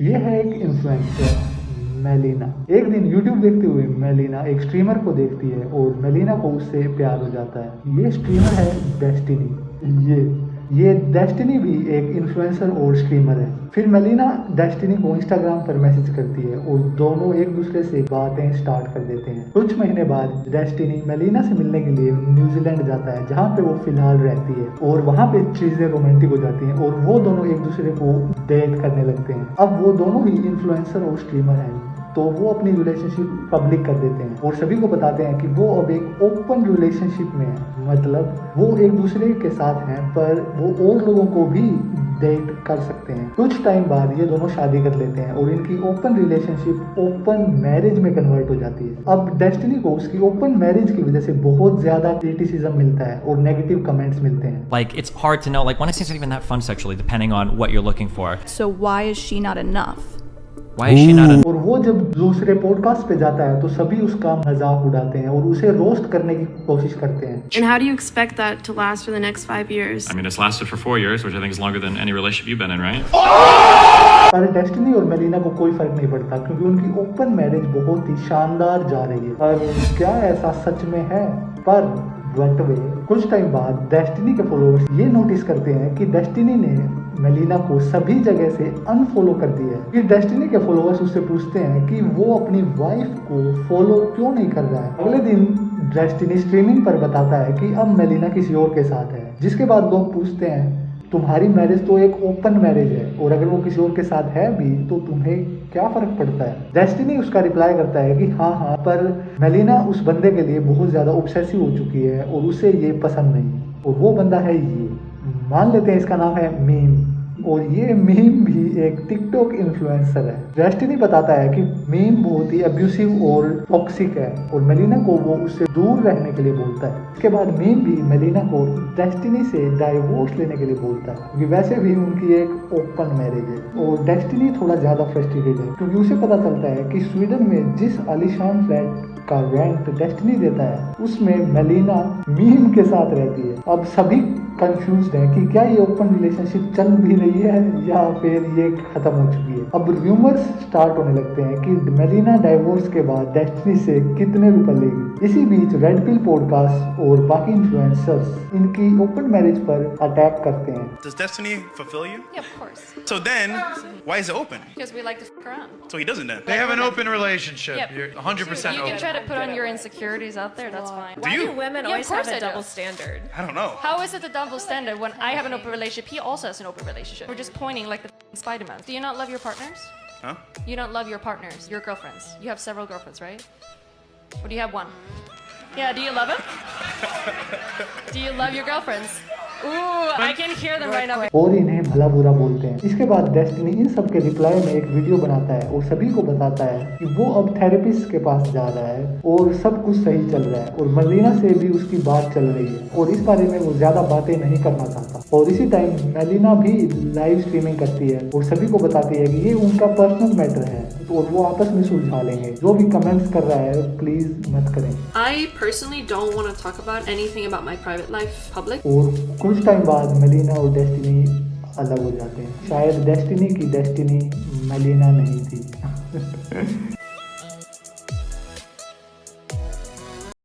ये है एक इन्फ्लुएंसर मेलिना। एक दिन यूट्यूब देखते हुए मेलिना एक स्ट्रीमर को देखती है और मेलिना को उससे प्यार हो जाता है। ये स्ट्रीमर है डेस्टिनी। ये डेस्टिनी भी एक इन्फ्लुएंसर और स्ट्रीमर है। फिर मेलिना डेस्टिनी को इंस्टाग्राम पर मैसेज करती है और दोनों एक दूसरे से बातें स्टार्ट कर देते हैं। कुछ महीने बाद डेस्टिनी मेलिना से मिलने के लिए न्यूजीलैंड जाता है, जहाँ पे वो फिलहाल रहती है, और वहाँ पे चीजें रोमांटिक हो जाती हैं और वो दोनों एक दूसरे को डेट करने लगते हैं। अब वो दोनों ही इन्फ्लुएंसर और स्ट्रीमर हैं, तो वो अपनी रिलेशनशिप पब्लिक कर देते हैं और सभी को बताते हैं कि वो अब एक ओपन रिलेशनशिप में है। मतलब वो एक दूसरे के साथ हैं, पर वो और लोगों को भी डेट कर सकते हैं। कुछ टाइम बाद ये दोनों शादी कर लेते हैं और इनकी ओपन रिलेशनशिप ओपन मैरिज में कन्वर्ट हो जाती है। अब डेस्टिनी को उसकी ओपन मैरिज की वजह से बहुत ज्यादा क्रिटिसिज्म मिलता है और नेगेटिव कमेंट्स मिलते हैं। Like, it's hard to know. Like, one isn't even that fun sexually, depending on what you're looking for. So why is she not enough? Why is she not a... और वो जब दूसरे podcast पे जाता है तो सभी उसका मजाक उड़ाते हैं और उसे रोस्ट करने की कोशिश करते हैं। And how do you expect that to last for the next 5 years? I mean, it's lasted for 4 years, which I think is longer than any relationship you've been in, right? पर destiny और melaena को कोई फर्क नहीं पड़ता क्योंकि उनकी open marriage बहुत ही शानदार जा रही है। पर क्या ऐसा सच में है? पर कुछ टाइम बाद डेस्टिनी के फॉलोअर्स ये नोटिस करते हैं कि डेस्टिनी ने मेलिना को सभी जगह से अनफॉलो कर दिया है। फिर डेस्टिनी के फॉलोअर्स उससे पूछते हैं कि वो अपनी वाइफ को फॉलो क्यों नहीं कर रहा है। अगले दिन डेस्टिनी स्ट्रीमिंग पर बताता है कि अब मेलिना किसी और के साथ है, जिसके बाद लोग पूछते हैं तुम्हारी मैरिज तो एक ओपन मैरिज है और अगर वो किसी और के साथ है भी तो तुम्हें क्या फर्क पड़ता है। डेस्टिनी उसका रिप्लाई करता है कि हाँ, पर मेलिना उस बंदे के लिए बहुत ज्यादा ऑब्सेसिव हो चुकी है और उसे ये पसंद नहीं, और वो बंदा है ये, मान लेते हैं इसका नाम है मीम, और ये मीम भी एक टिकटॉक इन्फ्लुएंसर है। डेस्टिनी बताता है कि मीम बहुत ही अब्यूसिव और टॉक्सिक है और मेलिना को वो उससे दूर रहने के लिए बोलता है। इसके बाद मीम भी मेलिना को डेस्टिनी से डाइवोर्स लेने के लिए बोलता है क्योंकि वैसे भी उनकी एक ओपन मैरिज है। और डेस्टिनी थोड़ा ज़्यादा फ्रस्ट्रेटेड है क्योंकि उसे पता चलता है कि स्वीडन में जिस आलीशान फ्लैट का रेंट डेस्टिनी देता है उसमें मेलिना मीम के साथ रहती है। अब सभी कंफ्यूज्ड है कि क्या ये ओपन रिलेशनशिप चल भी रही है या फिर ये खत्म हो चुकी है। अब रूमर्स स्टार्ट होने लगते हैं कि मेलिना डाइवोर्स के बाद डेस्टिनी से कितने रुपए लेगी। इसी बीच रेड पिल पॉडकास्ट और बाकी इन्फ्लुएंसर्स इनकी ओपन मैरिज पर अटैक करते हैं। Does Destiny fulfill you? Yeah, of course. So then, why is it open? Because we like to fuck around. So he doesn't then. They have an open relationship. Yep. You're 100% You can open. try to put on your insecurities out there, that's fine. Do you? Women Yeah, of always course have I a do. double standard. I don't know. How is it a double standard when I have an open relationship? He also has an open relationship. We're just pointing like the Spider-Man. Do you not love your partners? Huh? You don't love your partners, your girlfriends. You have several girlfriends, right? Or do you have one? Yeah, do you love them? Do you love your girlfriends? Ooh, I can hear them right now. और इन्हें भला बुरा बोलते हैं। इसके बाद destiny इन सब के रिप्लाई में एक वीडियो बनाता है और सभी को बताता है कि वो अब थेरेपिस्ट के पास जा रहा है और सब कुछ सही चल रहा है और मेलिना से भी उसकी बात चल रही है और इस बारे में वो ज्यादा बातें नहीं करना चाहता। और इसी टाइम मेलिना भी लाइव स्ट्रीमिंग करती है और सभी को बताती है कि ये उनका पर्सनल मैटर है और वो आपस में सुलझा लेंगे। जो भी कमेंट्स कर रहा है प्लीज मत करें। I personally don't want to talk about anything about my private life public. और कुछ टाइम बाद मेलिना और डेस्टिनी अलग हो जाते हैं। शायद डेस्टिनी की डेस्टिनी मेलिना नहीं थी।